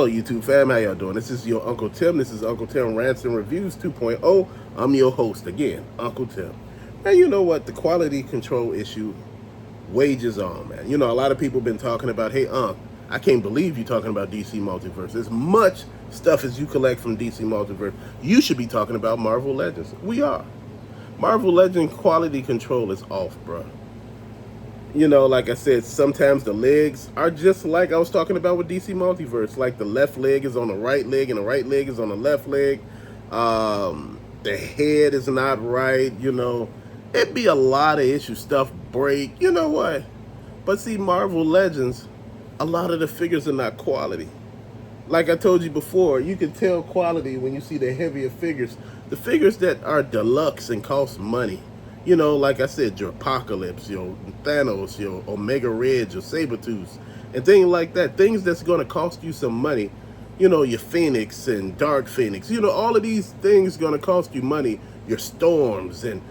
Hello YouTube fam, how y'all doing? This is your Uncle Tim. This is Uncle Tim Rants and Reviews 2.0. I'm your host again, Uncle Tim. And you know what? The quality control issue wages on, man. You know, a lot of people been talking about, hey, I can't believe you're talking about DC Multiverse. As much stuff as you collect from DC Multiverse, you should be talking about Marvel Legends. We are. Marvel Legend quality control is off, bro. You know, like I said, sometimes the legs are just like I was talking about with DC Multiverse. Like the left leg is on the right leg and the right leg is on the left leg. The head is not right, you know. It'd be a lot of issues. Stuff break, you know what? But see, Marvel Legends, a lot of the figures are not quality. Like I told you before, you can tell quality when you see the heavier figures. The figures that are deluxe and cost money. You know, like I said, your Apocalypse, your Thanos, your Omega Red, your Sabretooth, and things like that. Things that's going to cost you some money. You know, your Phoenix and Dark Phoenix. You know, all of these things going to cost you money. Your Storms, and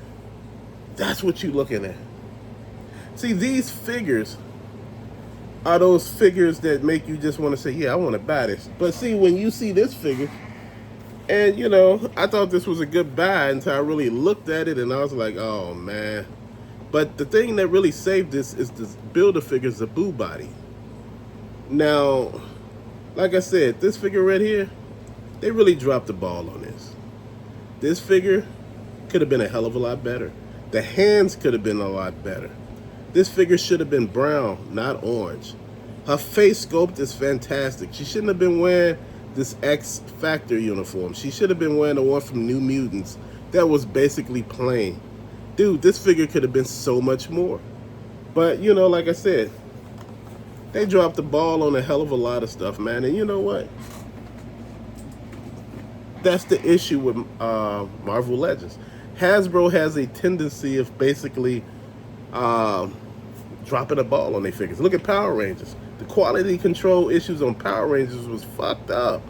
that's what you're looking at. See, these figures are those figures that make you just want to say, yeah, I want to buy this. But see, when you see this figure, and you know, I thought this was a good buy until I really looked at it and I was like, oh man. But the thing that really saved this is the Build-A-Figure Zabu body. Now, like I said, this figure right here, they really dropped the ball on this. This figure could have been a hell of a lot better. The hands could have been a lot better. This figure should have been brown, not orange. Her face sculpt is fantastic. She shouldn't have been wearing this X Factor uniform. She should have been wearing the one from New Mutants that was basically plain. Dude, this figure could have been so much more. But, you know, like I said, they dropped the ball on a hell of a lot of stuff, man. And you know what? That's the issue with Marvel Legends. Hasbro has a tendency of basically dropping the ball on their figures. Look at Power Rangers. The quality control issues on Power Rangers was fucked up.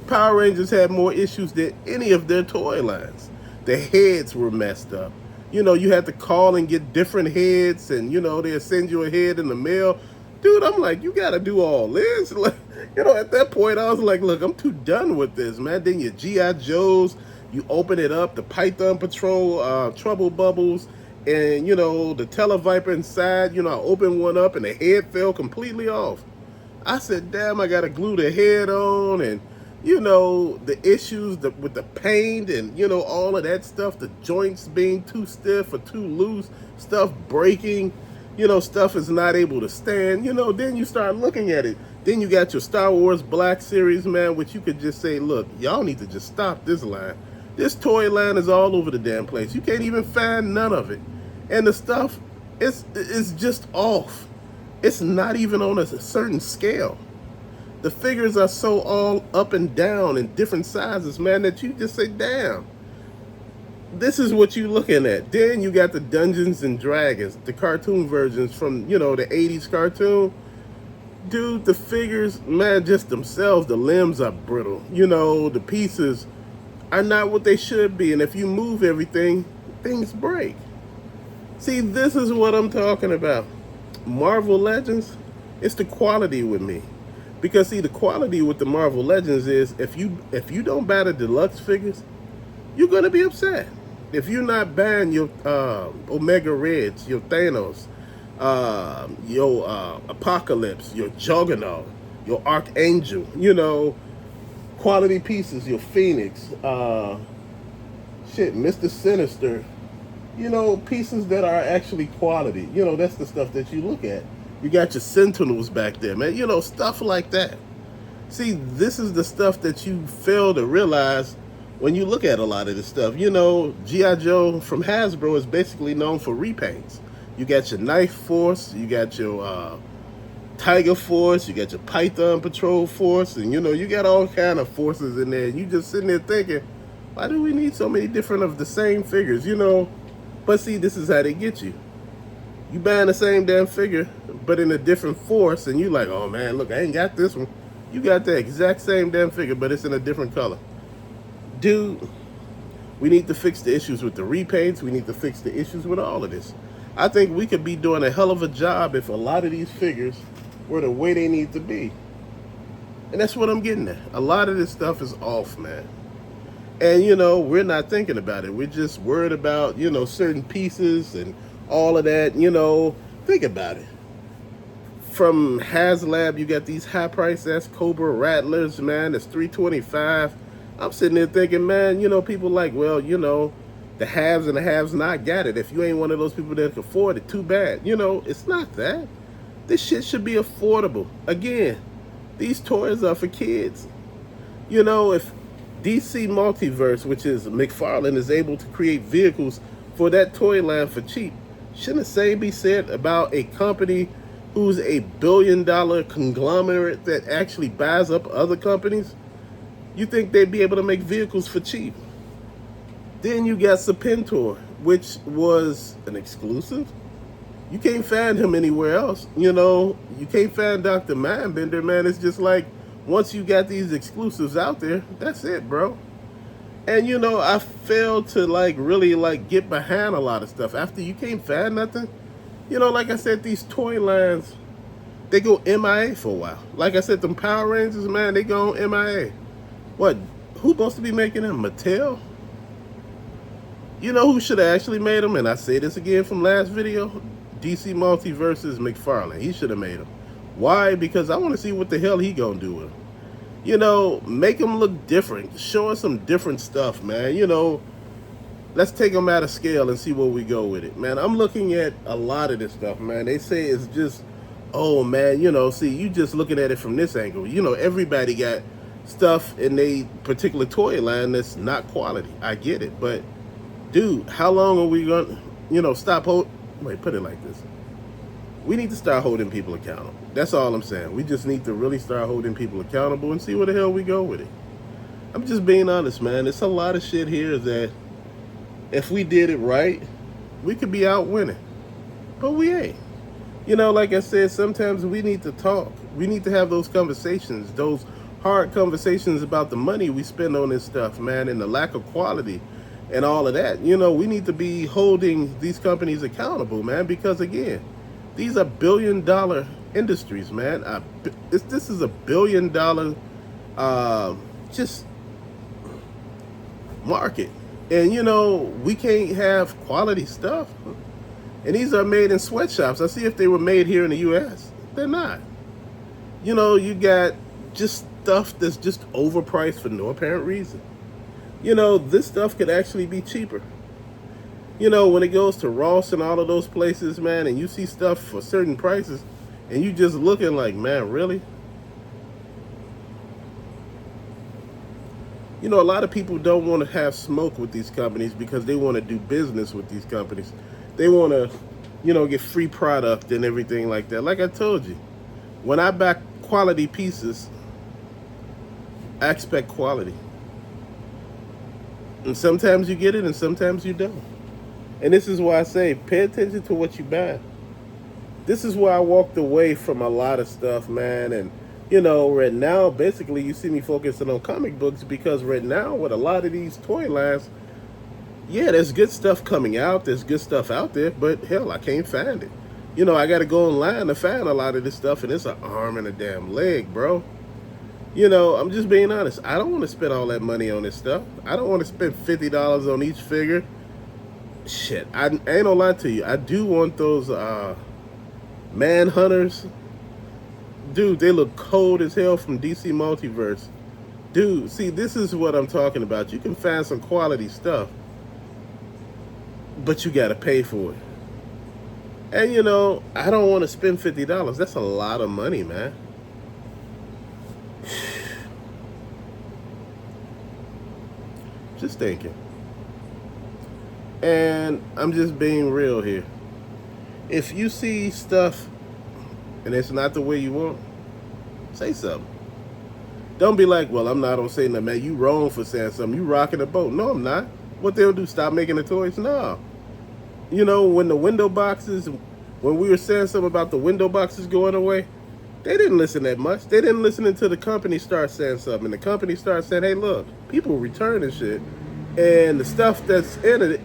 Power Rangers had more issues than any of their toy lines. The heads were messed up. You know, you had to call and get different heads, and you know, they'll send you a head in the mail. Dude, I'm like, you gotta do all this? Like, you know, at that point, I was like, look, I'm too done with this, man. Then your G.I. Joes, you open it up, the Python Patrol, Trouble Bubbles, and you know, the Televiper inside, you know, I opened one up and the head fell completely off. I said, damn, I gotta glue the head on, and you know, the issues with the paint and you know, all of that stuff, the joints being too stiff or too loose, stuff breaking, you know, stuff is not able to stand, you know. Then you start looking at it. Then you got your Star Wars Black Series, man, which you could just say, look, y'all need to just stop this line. This toy line is all over the damn place. You can't even find none of it. And the stuff is just off. It's not even on a certain scale. The figures are so all up and down in different sizes, man, that you just say, damn. This is what you're looking at. Then you got the Dungeons and Dragons, the cartoon versions from, you know, the 80s cartoon. Dude, the figures, man, just themselves, the limbs are brittle. You know, the pieces are not what they should be. And if you move everything, things break. See, this is what I'm talking about. Marvel Legends, it's the quality with me. Because see, the quality with the Marvel Legends is if you don't buy the deluxe figures, you're gonna be upset. If you're not buying your Omega Reds, your Thanos, your Apocalypse, your Juggernaut, your Archangel, you know, quality pieces, your Phoenix, Mr. Sinister, you know, pieces that are actually quality. You know, that's the stuff that you look at. You got your Sentinels back there, man. You know, stuff like that. See, this is the stuff that you fail to realize when you look at a lot of this stuff. You know, G.I. Joe from Hasbro is basically known for repaints. You got your Knife Force, you got your Tiger Force, you got your Python Patrol Force, and you know, you got all kind of forces in there. You just sitting there thinking, why do we need so many different of the same figures, you know? But see, this is how they get you. You buying the same damn figure, but in a different force, and you like, oh man, look, I ain't got this one. You got the exact same damn figure, but it's in a different color. Dude, we need to fix the issues with the repaints. We need to fix the issues with all of this. I think we could be doing a hell of a job if a lot of these figures were the way they need to be. And that's what I'm getting at. A lot of this stuff is off, man. And, you know, we're not thinking about it. We're just worried about, you know, certain pieces and all of that. You know, think about it. From HasLab, you got these high price ass Cobra Rattlers, man. It's $325. I'm sitting there thinking, man, you know, people like, well, you know, the haves and the haves not got it. If you ain't one of those people that can afford it, too bad. You know, it's not that. This shit should be affordable. Again, these toys are for kids. You know, if DC Multiverse, which is McFarlane, is able to create vehicles for that toy line for cheap, shouldn't the same be said about a company who's a billion-dollar conglomerate that actually buys up other companies? You think they'd be able to make vehicles for cheap? Then you got Serpentor, which was an exclusive. You can't find him anywhere else. You know, you can't find Dr. Mindbender, man. It's just like, once you got these exclusives out there, that's it, bro. And, you know, I failed to, like, really, like, get behind a lot of stuff. After you can't find nothing, you know, like I said, these toy lines, they go MIA for a while. Like I said, them Power Rangers, man, they go MIA. What? Who supposed to be making them? Mattel? You know who should have actually made them? And I say this again from last video. DC Multiverse's McFarlane. He should have made them. Why? Because I want to see what the hell he gonna do with them. You know, make them look different. Show us some different stuff, man. You know, let's take them out of scale and see where we go with it, man. I'm looking at a lot of this stuff, man. They say it's just, oh, man, you know, see, you just looking at it from this angle. You know, everybody got stuff in a particular toy line that's not quality. I get it, but, dude, how long are we going to, you know, stop holding? Wait, put it like this. We need to start holding people accountable. That's all I'm saying. We just need to really start holding people accountable and see where the hell we go with it. I'm just being honest, man. There's a lot of shit here that if we did it right, we could be out winning. But we ain't. You know, like I said, sometimes we need to talk. We need to have those conversations, those hard conversations about the money we spend on this stuff, man, and the lack of quality and all of that. You know, we need to be holding these companies accountable, man, because, again, these are billion-dollar industries, man. This is a billion-dollar just market. And, you know, we can't have quality stuff. And these are made in sweatshops. I see if they were made here in the U.S. They're not. You know, you got just stuff that's just overpriced for no apparent reason. You know, this stuff could actually be cheaper. You know, when it goes to Ross and all of those places, man, and you see stuff for certain prices, and you just looking like, man, really? You know, a lot of people don't want to have smoke with these companies because they want to do business with these companies. They want to, you know, get free product and everything like that. Like I told you, when I buy quality pieces, I expect quality. And sometimes you get it and sometimes you don't. And this is why I say, pay attention to what you buy. This is why I walked away from a lot of stuff, man. And, you know, right now, basically, you see me focusing on comic books because right now, with a lot of these toy lines, yeah, there's good stuff coming out. There's good stuff out there, but hell, I can't find it. You know, I got to go online to find a lot of this stuff, and it's an arm and a damn leg, bro. You know, I'm just being honest. I don't want to spend all that money on this stuff. I don't want to spend $50 on each figure. Shit, I ain't gonna lie to you. I do want those Manhunters. Dude, they look cold as hell from DC Multiverse. Dude, see, this is what I'm talking about. You can find some quality stuff, but you gotta pay for it. And, you know, I don't want to spend $50. That's a lot of money, man. Just thinking. And I'm just being real here. If you see stuff and it's not the way you want, say something. Don't be like, well, I'm not gonna say nothing, man. You wrong for saying something. You rocking the boat. No, I'm not. What they'll do, stop making the toys? No. You know, when the window boxes, when we were saying something about the window boxes going away, they didn't listen that much. They didn't listen until the company started saying something. And the company started saying, hey, look, people return and shit. And the stuff that's in it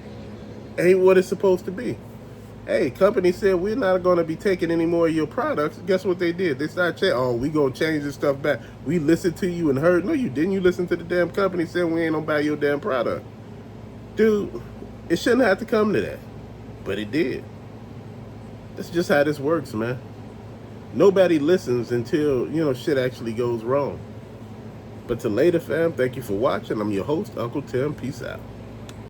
ain't what it's supposed to be. Hey, company said we're not going to be taking any more of your products. Guess what they did? They started saying, oh, we going to change this stuff back. We listened to you and heard. No, you didn't. You listened to the damn company saying we ain't going to buy your damn product. Dude, it shouldn't have to come to that. But it did. That's just how this works, man. Nobody listens until, shit actually goes wrong. But till later, fam, thank you for watching. I'm your host, Uncle Tim. Peace out.